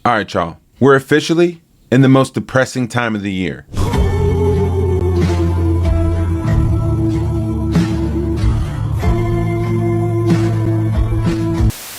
All right, y'all. We're officially in the most depressing time of the year.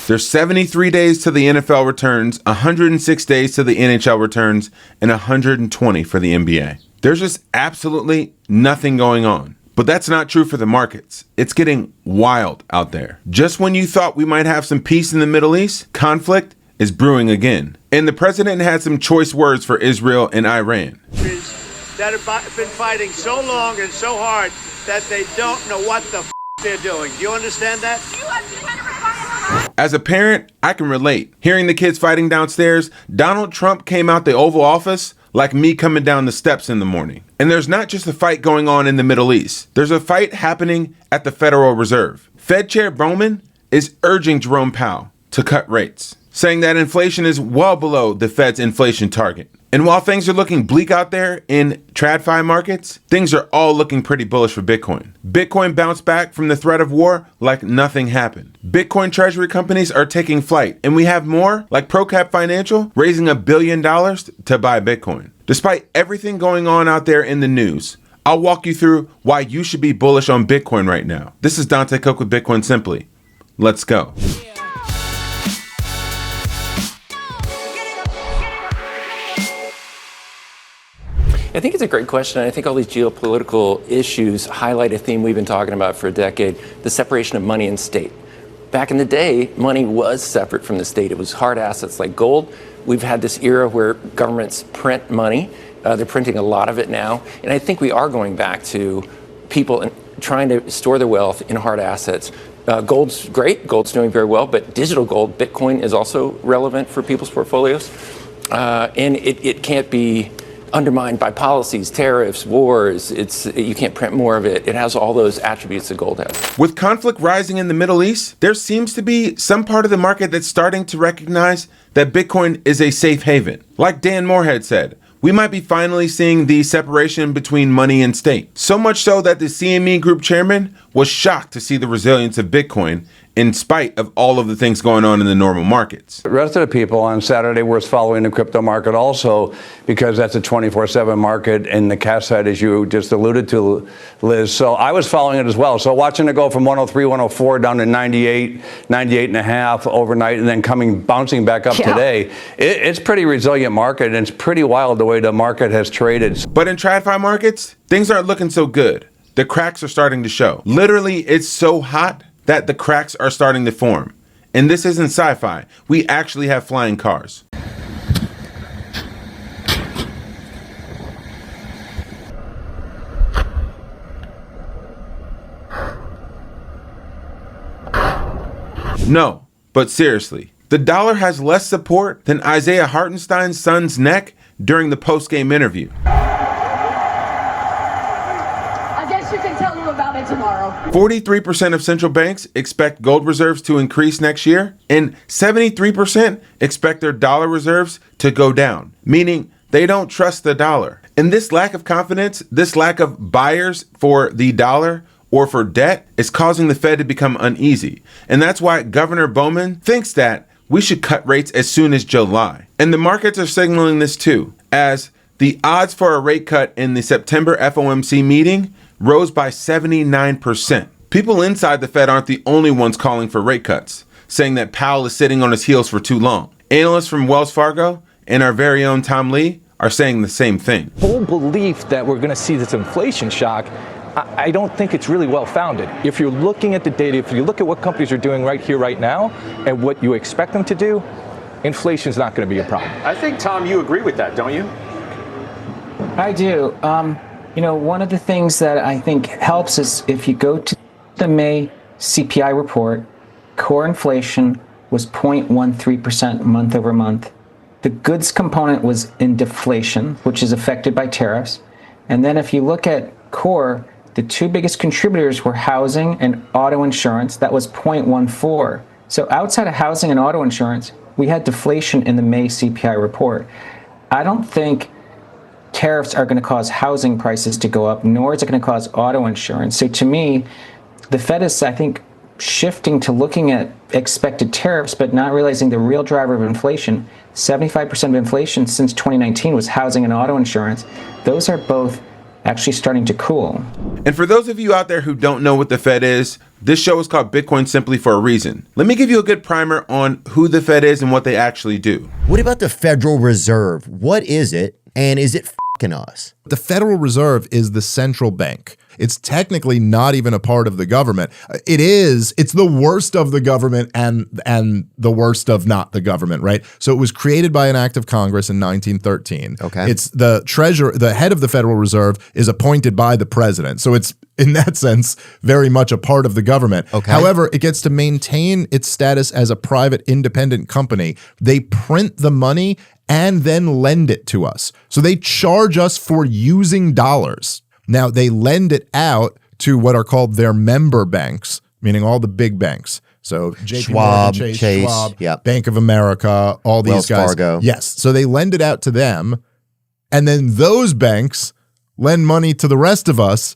There's 73 days till the NFL returns, 106 days till the NHL returns, and 120 for the NBA. There's just absolutely nothing going on. But that's not true for the markets. It's getting wild out there. Just when you thought we might have some peace in the Middle East, conflict is brewing again. And the president had some choice words for Israel and Iran. That have been fighting so long and so hard that they don't know what the they're doing. Do you understand that? As a parent, I can relate. Hearing the kids fighting downstairs, Donald Trump came out the Oval Office like me coming down the steps in the morning. And there's not just a fight going on in the Middle East. There's a fight happening at the Federal Reserve. Fed Chair Bowman is urging Jerome Powell to cut rates, saying that inflation is well below the Fed's inflation target. And while things are looking bleak out there in TradFi markets, things are all looking pretty bullish for Bitcoin. Bitcoin bounced back from the threat of war like nothing happened. Bitcoin Treasury companies are taking flight, and we have more, like ProCap Financial, raising $1 billion to buy Bitcoin. Despite everything going on out there in the news, I'll walk you through why you should be bullish on Bitcoin right now. This is Dante Cook with Bitcoin Simply. Let's go. I think it's a great question. I think all these geopolitical issues highlight a theme we've been talking about for a decade, the separation of money and state. Back in the day, money was separate from the state. It was hard assets like gold. We've had this era where governments print money. They're printing a lot of it now. And I think we are going back to people trying to store their wealth in hard assets. Gold's great. Gold's doing very well. But digital gold, Bitcoin, is also relevant for people's portfolios. And it can't be undermined by policies, tariffs, wars. You can't print more of it. It has all those attributes that gold has. With conflict rising in the Middle East, there seems to be some part of the market that's starting to recognize that Bitcoin is a safe haven. Like Dan Morehead said, we might be finally seeing the separation between money and state. So much so that the CME Group chairman was shocked to see the resilience of Bitcoin in spite of all of the things going on in the normal markets. The rest of the people on Saturday were following the crypto market also because that's a 24/7 market and the cash side, as you just alluded to, Liz. So I was following it as well. So watching it go from 103, 104 down to 98, 98 and a half overnight and then bouncing back up today. It's pretty resilient market and it's pretty wild the way the market has traded. But in TradFi markets, things aren't looking so good. The cracks are starting to show. Literally, it's so hot that the cracks are starting to form. And this isn't sci-fi. We actually have flying cars. No, but seriously, the dollar has less support than Isaiah Hartenstein's son's neck during the post-game interview. 43% of central banks expect gold reserves to increase next year, and 73% expect their dollar reserves to go down, meaning they don't trust the dollar. And this lack of confidence, this lack of buyers for the dollar or for debt is causing the Fed to become uneasy. And that's why Governor Bowman thinks that we should cut rates as soon as July. And the markets are signaling this too, as the odds for a rate cut in the September FOMC meeting rose by 79%. People inside the Fed aren't the only ones calling for rate cuts, saying that Powell is sitting on his heels for too long. Analysts from Wells Fargo and our very own Tom Lee are saying the same thing. Whole belief that we're going to see this inflation shock, I don't think it's really well founded. If you're looking at the data, if you look at what companies are doing right here, right now, and what you expect them to do, inflation's not going to be a problem. I think, Tom, you agree with that, don't you? I do. One of the things that I think helps is if you go to the May CPI report, core inflation was 0.13% month over month. The goods component was in deflation, which is affected by tariffs. And then if you look at core, the two biggest contributors were housing and auto insurance. That was 0.14. So outside of housing and auto insurance, we had deflation in the May CPI report. I don't think tariffs are going to cause housing prices to go up, nor is it going to cause auto insurance. So to me, the Fed is, I think, shifting to looking at expected tariffs, but not realizing the real driver of inflation. 75% of inflation since 2019 was housing and auto insurance. Those are both actually starting to cool. And for those of you out there who don't know what the Fed is, this show is called Bitcoin simply for a reason. Let me give you a good primer on who the Fed is and what they actually do. What about the Federal Reserve? What is it, and is it f***ing us? The Federal Reserve is the central bank. It's technically not even a part of the government. It's the worst of the government and the worst of not the government, right? So it was created by an act of Congress in 1913. Okay. It's the treasurer, the head of the Federal Reserve is appointed by the president. So it's, in that sense, very much a part of the government. Okay. However, it gets to maintain its status as a private independent company. They print the money and then lend it to us. So they charge us for using dollars. Now, they lend it out to what are called their member banks, meaning all the big banks. So JP Morgan, Chase, Schwab, yep. Bank of America, all these Wells guys. Fargo. Yes. So they lend it out to them, and then those banks lend money to the rest of us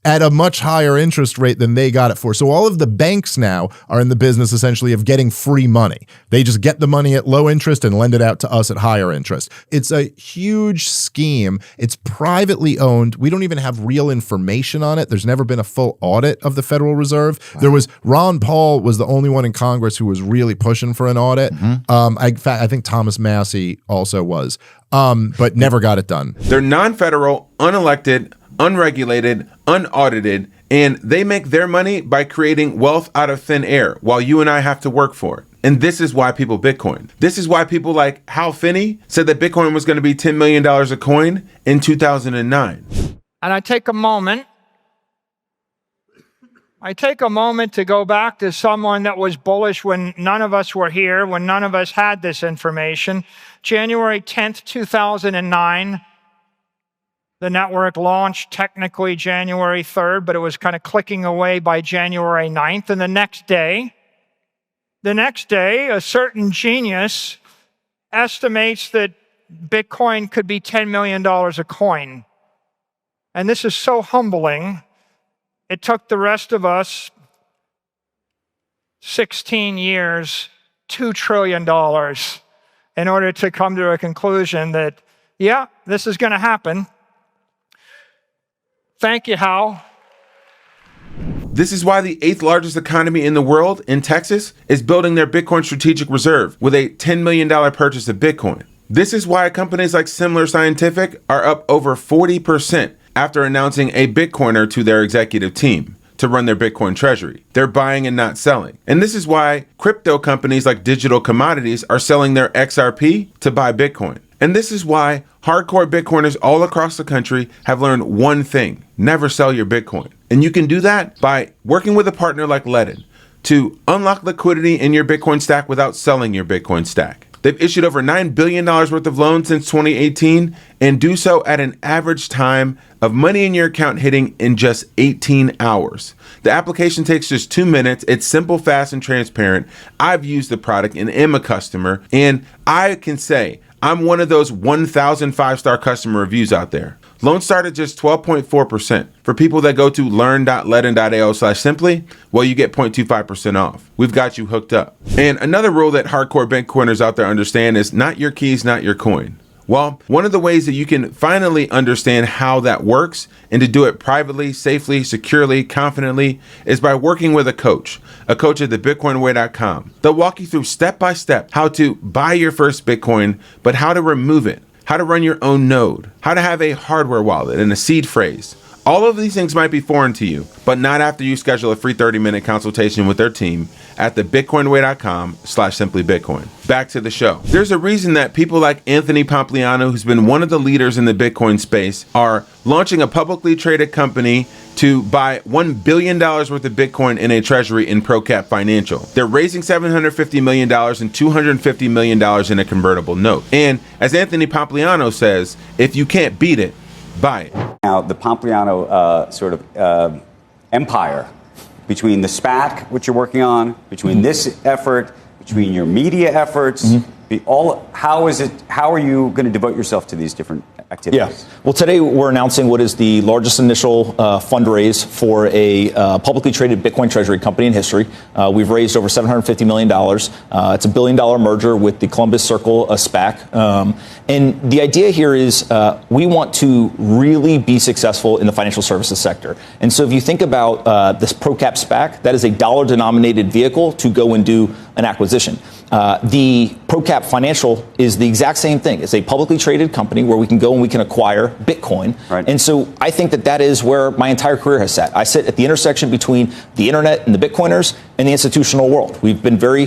at a much higher interest rate than they got it for. So all of the banks now are in the business essentially of getting free money. They just get the money at low interest and lend it out to us at higher interest. It's a huge scheme. It's privately owned. We don't even have real information on it. There's never been a full audit of the Federal Reserve. Wow. There was Ron Paul was the only one in Congress who was really pushing for an audit. Mm-hmm. I think Thomas Massie also was, but never got it done. They're non-federal, unelected, unregulated, unaudited, and they make their money by creating wealth out of thin air while you and I have to work for it. And this is why people Bitcoin. This is why people like Hal Finney said that Bitcoin was going to be $10 million a coin in 2009. And I take a moment to go back to someone that was bullish when none of us were here, when none of us had this information. January 10th, 2009, the network launched technically January 3rd, but it was kind of clicking away by January 9th. And the next day, a certain genius estimates that Bitcoin could be $10 million a coin. And this is so humbling. It took the rest of us 16 years, $2 trillion in order to come to a conclusion that, yeah, this is going to happen. Thank you, Hal. This is why the 8th largest economy in the world, in Texas, is building their Bitcoin strategic reserve with a $10 million purchase of Bitcoin. This is why companies like Similar Scientific are up over 40% after announcing a Bitcoiner to their executive team to run their Bitcoin treasury. They're buying and not selling. And this is why crypto companies like Digital Commodities are selling their XRP to buy Bitcoin. And this is why hardcore Bitcoiners all across the country have learned one thing: never sell your Bitcoin. And you can do that by working with a partner like Ledn to unlock liquidity in your Bitcoin stack without selling your Bitcoin stack. They've issued over $9 billion worth of loans since 2018 and do so at an average time of money in your account hitting in just 18 hours. The application takes just 2 minutes. It's simple, fast, and transparent. I've used the product and am a customer, and I can say I'm one of those 1,000 5-star customer reviews out there. Loans start at just 12.4%. For people that go to learn.ledn.ao/simply, well, you get 0.25% off. We've got you hooked up. And another rule that hardcore Bitcoiners out there understand is not your keys, not your coin. Well, one of the ways that you can finally understand how that works and to do it privately, safely, securely, confidently is by working with a coach at thebitcoinway.com. They'll walk you through step by step how to buy your first Bitcoin, but how to remove it, how to run your own node, how to have a hardware wallet and a seed phrase. All of these things might be foreign to you, but not after you schedule a free 30-minute consultation with their team at thebitcoinway.com/simplybitcoin. Back to the show. There's a reason that people like Anthony Pompliano, who's been one of the leaders in the Bitcoin space, are launching a publicly traded company to buy $1 billion worth of Bitcoin in a treasury in ProCap Financial. They're raising $750 million and $250 million in a convertible note. And as Anthony Pompliano says, if you can't beat it, buy it. Now, the Pompliano empire, between the SPAC, which you're working on, between this effort, between your media efforts, how are you going to devote yourself to these different activities. Yeah. Well, today we're announcing what is the largest initial fundraise for a publicly traded Bitcoin Treasury company in history. We've raised over $750 million. It's a $1 billion merger with the Columbus Circle SPAC. And the idea here is we want to really be successful in the financial services sector. And so if you think about this ProCap SPAC, that is a dollar-denominated vehicle to go and do an acquisition. The ProCap Financial is the exact same thing. It's a publicly traded company where we can go and we can acquire Bitcoin. Right. And so I think that that is where my entire career has sat. I sit at the intersection between the internet and the Bitcoiners and the institutional world. We've been very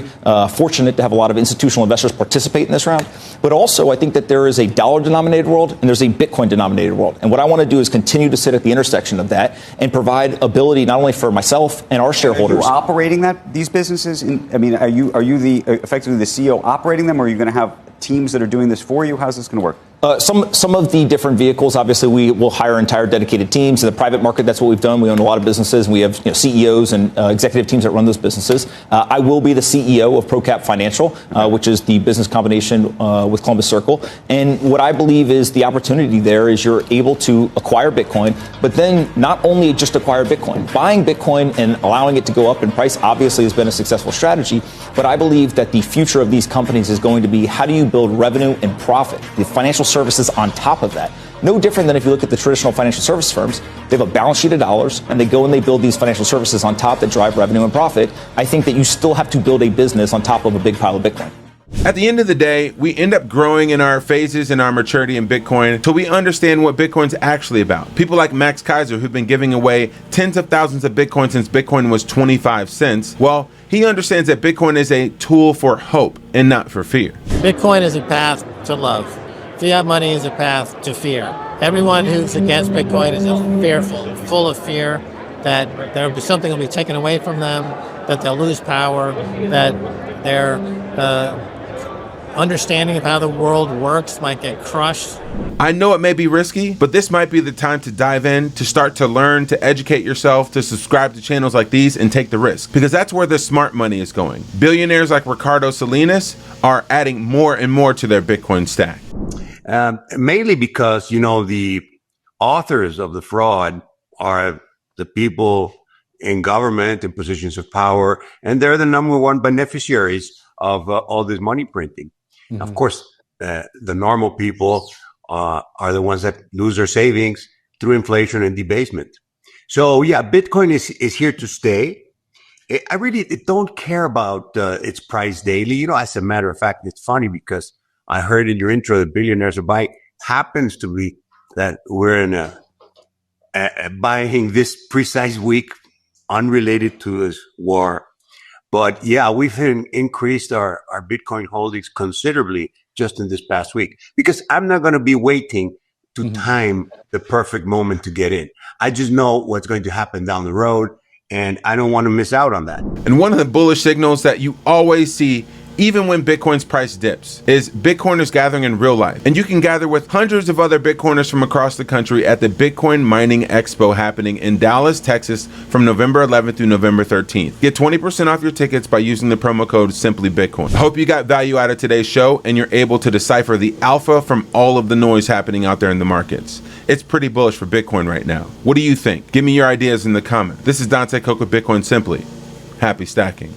fortunate to have a lot of institutional investors participate in this round. But also, I think that there is a dollar-denominated world and there's a Bitcoin-denominated world. And what I want to do is continue to sit at the intersection of that and provide ability not only for myself and our shareholders. Are you operating these businesses? Are you effectively the CEO operating them, or are you going to have teams that are doing this for you? How's this going to work? Some of the different vehicles, obviously, we will hire entire dedicated teams. In the private market, that's what we've done. We own a lot of businesses, and we have CEOs and executive teams that run those businesses. I will be the CEO of ProCap Financial, which is the business combination with Columbus Circle. And what I believe is the opportunity there is you're able to acquire Bitcoin, but then not only just acquire Bitcoin. Buying Bitcoin and allowing it to go up in price obviously has been a successful strategy, but I believe that the future of these companies is going to be how do you build revenue and profit, the financial services on top of that. No different than if you look at the traditional financial service firms. They have a balance sheet of dollars, and they go and they build these financial services on top that drive revenue and profit. I think that you still have to build a business on top of a big pile of Bitcoin. At the end of the day, we end up growing in our phases and our maturity in Bitcoin until we understand what Bitcoin's actually about. People like Max Kaiser, who've been giving away tens of thousands of Bitcoin since Bitcoin was 25 cents, well, he understands that Bitcoin is a tool for hope and not for fear. Bitcoin is a path to love. Fiat money is a path to fear. Everyone who's against Bitcoin is fearful, full of fear that there will be something that will be taken away from them, that they'll lose power, that their understanding of how the world works might get crushed. I know it may be risky, but this might be the time to dive in, to start to learn, to educate yourself, to subscribe to channels like these and take the risk, because that's where the smart money is going. Billionaires like Ricardo Salinas are adding more and more to their Bitcoin stack. Mainly because, the authors of the fraud are the people in government and positions of power, and they're the number one beneficiaries of all this money printing. Mm-hmm. Of course, the normal people are the ones that lose their savings through inflation and debasement. So, yeah, Bitcoin is here to stay. I really don't care about its price daily. As a matter of fact, it's funny because I heard in your intro that billionaires are buying. Happens to be that we're in a buying this precise week unrelated to this war. But yeah, we've increased our Bitcoin holdings considerably just in this past week, because I'm not going to be waiting to time the perfect moment to get in. I just know what's going to happen down the road, and I don't want to miss out on that. And one of the bullish signals that you always see, even when Bitcoin's price dips, is Bitcoiners gathering in real life. And you can gather with hundreds of other Bitcoiners from across the country at the Bitcoin Mining Expo happening in Dallas, Texas from November 11th through November 13th. Get 20% off your tickets by using the promo code SimplyBitcoin. I hope you got value out of today's show and you're able to decipher the alpha from all of the noise happening out there in the markets. It's pretty bullish for Bitcoin right now. What do you think? Give me your ideas in the comments. This is Dante Cook with Bitcoin Simply. Happy stacking.